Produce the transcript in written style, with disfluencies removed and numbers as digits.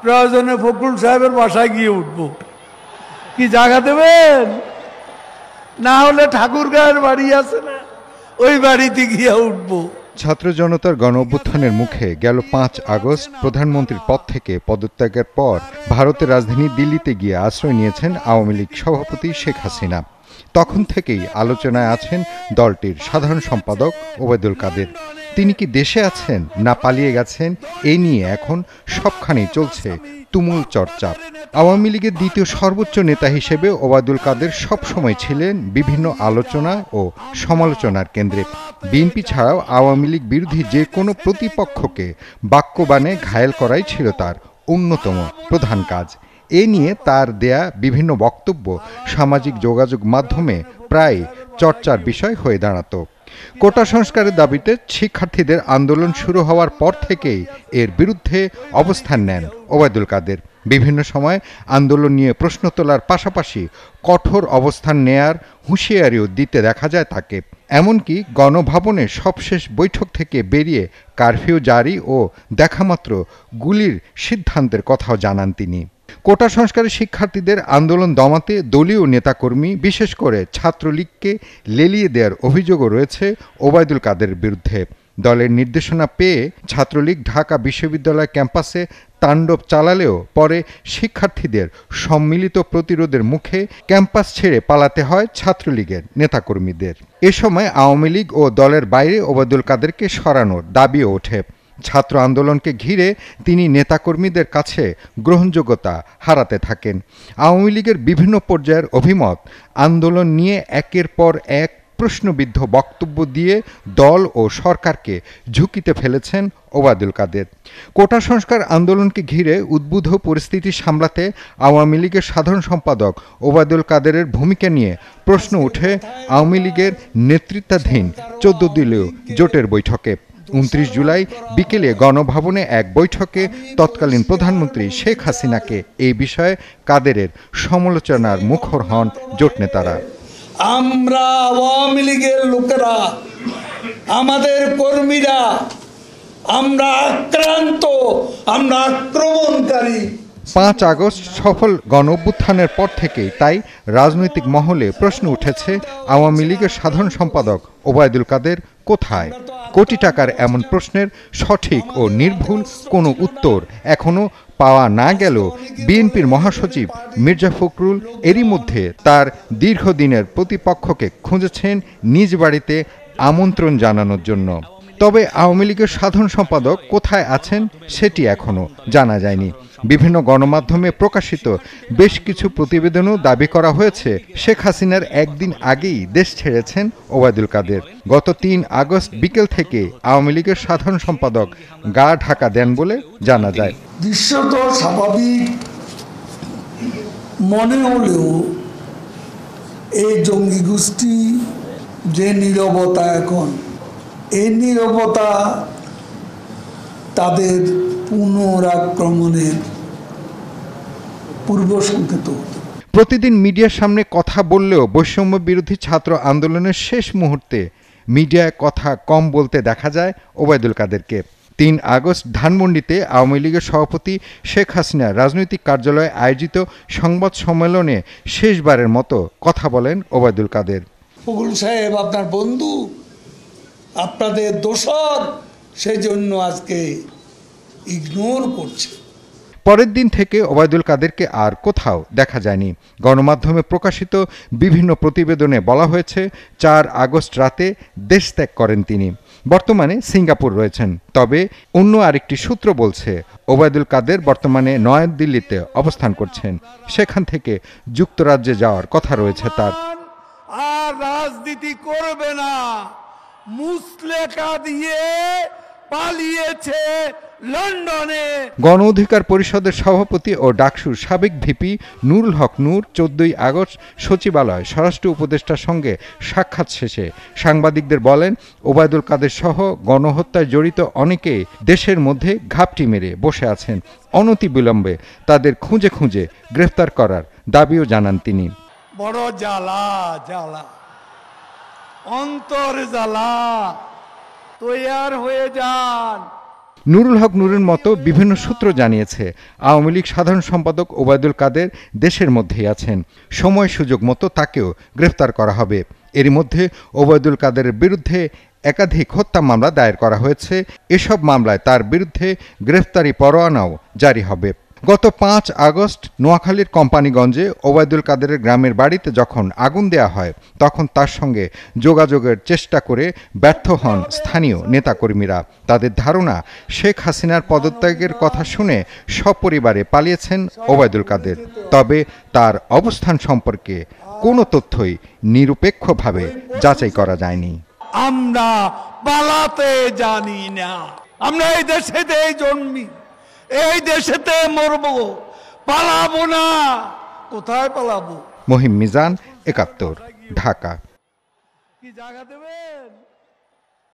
প্রয়োজনে ফখরুল সাহেবের বাসায় গিয়ে উঠবো। কি জায়গা দেবেন? না হলে ঠাকুরগাঁয়ের বাড়ি আছে না, ওই বাড়িতে গিয়ে উঠবো। ছাত্র জনতার গণ অভ্যুত্থানের মুখে গেল 5 আগস্ট প্রধানমন্ত্রীর পদ থেকে পদত্যাগের পর ভারতের রাজধানী দিল্লিতে গিয়ে আশ্রয় নিয়েছেন আওয়ামী লীগ সভাপতি শেখ হাসিনা। তখন থেকেই আলোচনায় আছেন দলটির সাধারণ সম্পাদক ওবায়দুল কাদের। তিনি কি দেশে আছেন না পালিয়ে গেছেন, এ নিয়ে এখন সবখানেই চলছে তুমুল চর্চা। আওয়ামী লীগের দ্বিতীয় সর্বোচ্চ নেতা হিসেবে ওবায়দুল কাদের সবসময় ছিলেন বিভিন্ন আলোচনা ও সমালোচনার কেন্দ্রে। বিএনপি ছাড়াও আওয়ামী লীগ বিরোধী যে কোনো প্রতিপক্ষকে বাক্যবাণে ঘায়েল করাই ছিল তার অন্যতম প্রধান কাজ। এ নিয়ে তার দেয়া বিভিন্ন বক্তব্য সামাজিক যোগাযোগ মাধ্যমে প্রায় চর্চার বিষয় হয়ে দাঁড়াতো। কোটা সংস্কারের দাবিতে শিক্ষার্থীদের আন্দোলন শুরু হওয়ার পর থেকেই এর বিরুদ্ধে অবস্থান নেন ওবায়দুল কাদের। বিভিন্ন সময় আন্দোলন নিয়ে প্রশ্ন তোলার পাশাপাশি কঠোর অবস্থান নেয়ার হুঁশিয়ারিও দিতে দেখা যায় তাকে। এমনকি গণভবনের সবশেষ বৈঠক থেকে বেরিয়ে কারফিউ জারি ও দেখামাত্র গুলির সিদ্ধান্তের কথাও জানান তিনি। কোটা সংস্কারে শিক্ষার্থীদের আন্দোলন দমাতে দলীয় নেতাকর্মী বিশেষ করে ছাত্রলীগকে লেলিয়ে দেওয়ার অভিযোগও রয়েছে ওবায়দুল কাদের বিরুদ্ধে। দলের নির্দেশনা পেয়ে ছাত্রলীগ ঢাকা বিশ্ববিদ্যালয় ক্যাম্পাসে তাণ্ডব চালালেও পরে শিক্ষার্থীদের সম্মিলিত প্রতিরোধের মুখে ক্যাম্পাস ছেড়ে পালাতে হয় ছাত্রলীগের নেতাকর্মীদের। এ সময় আওয়ামী লীগ ও দলের বাইরে ওবায়দুল কাদেরকে সরানোর দাবিও ওঠে। ছাত্র আন্দোলনকে ঘিরে তিনি নেতাকর্মীদের কাছে গ্রহণযোগ্যতা হারাতে থাকেন। আওয়ামী লীগের বিভিন্ন পর্যায়ের অভিমত আন্দোলন নিয়ে একের পর এক প্রশ্নবিদ্ধ বক্তব্য দিয়ে দল ও সরকারকে ঝুঁকিতে ফেলেছেন ওবায়দুল কাদের। কোটা সংস্কার আন্দোলনকে ঘিরে উদ্বুদ্ধ পরিস্থিতি সামলাতে আওয়ামী লীগের সাধারণ সম্পাদক ওবায়দুল কাদেরের ভূমিকা নিয়ে প্রশ্ন ওঠে আওয়ামী লীগের নেতৃত্বাধীন 14 দলীয় জোটের বৈঠকে। 29 জুলাই বিকেলে গণভবনে এক বৈঠকে তৎকালীন প্রধানমন্ত্রী শেখ হাসিনাকে এই বিষয়ে কাদেরের সমালোচনার মুখর হন জোট নেতারা। আমরা আওয়ামী লীগের লোকেরা, আমাদের কর্মীরা, আমরা আক্রান্ত, আমরা আক্রমণকারী। 5 আগস্ট সফল গণ অভ্যুত্থানের পর থেকেই তাই রাজনৈতিক মহলে প্রশ্ন উঠেছে আওয়ামী লীগের সাধারণ সম্পাদক ওবায়দুল কাদের কোথায়। কোটি টাকার এমন প্রশ্নের সঠিক ও নির্ভুল কোনো উত্তর এখনো পাওয়া না গেলেও বিএনপির মহাসচিব মির্জা ফখরুল এরই মধ্যে তার দীর্ঘদিনের প্রতিপক্ষকে খুঁজেছেন নিজ বাড়িতে আমন্ত্রণ জানানোর জন্য। তবে আওয়ামী লীগের সাধারণ সম্পাদক কোথায় আছেন সেটি এখনও জানা যায়নি। বিভিন্ন গণমাধ্যমে প্রকাশিত বেশ কিছু প্রতিবেদনও দাবি করা হয়েছে শেখ হাসিনার একদিন আগেই দেশ ছেড়েছেন ওবায়দুল কাদের। গত 3 আগস্ট বিকেল থেকে আওয়ামী লীগের সাধারণ সম্পাদক গা ঢাকা দেন বলে জানা যায়। দৃশ্যত স্বাভাবিক মনে হলেও এই জঙ্গি গোষ্ঠী যে নীরবতা, এখন এই নীরবতা তাদের পুনরাক্রমণের পূর্ব সংকেত। প্রতিদিন মিডিয়ার সামনে কথা বললেও বৈষম্য বিরোধী ছাত্র আন্দোলনের শেষ মুহূর্তে মিডিয়ায় কথা কম বলতে দেখা যায় ওবায়দুল কাদেরকে। 3 আগস্ট ধানমন্ডিতে আওয়ামী লীগের সভাপতি শেখ হাসিনা রাজনৈতিক কার্যালয়ে আয়োজিত সংবাদ সম্মেলনে শেষবারের মতো কথা বলেন ওবায়দুল কাদের। ফখরুল সাহেব আপনার বন্ধু, আপনাদের দোসর, সেই জন্য আজকে ইগনোর করছে। পরের দিন থেকে ওবায়দুল কাদেরকে আর কোথাও দেখা যায়নি। গণমাধ্যমে প্রকাশিত বিভিন্ন প্রতিবেদনে বলা হয়েছে 4 আগস্ট রাতে দেশ ত্যাগ করেন তিনি। বর্তমানে সিঙ্গাপুর রয়েছেন। তবে অন্য আরেকটি সূত্র বলছে ওবায়দুল কাদের বর্তমানে নয়াদিল্লিতে অবস্থান করছেন। সেখান থেকে যুক্তরাজ্যে যাওয়ার কথা রয়েছে তার। আর রাজনীতি করবে না, মুসলেকা দিয়ে পালিয়েছে লন্ডনে। গণ অধিকার পরিষদের সভাপতি ও ডাকসুর সাবেক ভিপি নুরুল হক নূর 14 আগস্ট সচিবালয় স্বরাষ্ট্র উপদেষ্টার সঙ্গে সাক্ষাৎ শেষে সাংবাদিকদের বলেন ওবায়দুল কাদের সহ গণহত্যায় জড়িত অনেকেই দেশের মধ্যে ঘাপটি মেরে বসে আছেন। অনতিবিলম্বে তাদের খুঁজে খুঁজে গ্রেফতার করার দাবিও জানান তিনি। বড় জ্বালা জ্বালা, অন্তর জ্বালা, তৈয়ার হয়ে যান। নুরুল হক নুরের মতো বিভিন্ন সূত্র জানিয়েছে, আওয়ামী লীগ সাধারণ সম্পাদক ওবায়দুল কাদের দেশের মধ্যেই আছেন। সময় সুযোগ মতো তাকেও গ্রেফতার করা হবে। এরই মধ্যে ওবায়দুল কাদেরের বিরুদ্ধে একাধিক হত্যা মামলা দায়ের করা হয়েছে। এসব মামলায় তার বিরুদ্ধে গ্রেফতারি পরোয়ানাও জারি হবে। গত 5 আগস্ট নোয়াখালীর কোম্পানিগঞ্জে ওবায়দুল কাদেরের গ্রামের বাড়িতে যখন আগুন দেয়া হয়, তখন তার সঙ্গে যোগাযোগের চেষ্টা করে ব্যর্থ হন স্থানীয় নেতাকর্মীরা। তাদের ধারণা, শেখ হাসিনার পদত্যাগের কথা শুনে সপরিবারে পালিয়েছেন ওবায়দুল কাদের। তবে তার অবস্থান সম্পর্কে কোনো তথ্যই নিরপেক্ষভাবে যাচাই করা যায়নি। আমরা পালাতে জানি না, আমরা এই দেশেতেই জন্মি, এই দেশেতে মরবো, পালাবো না। কোথায় পালাবো? মহিম মিজান, ৭১, ঢাকা। কি জায়গা দেবেন?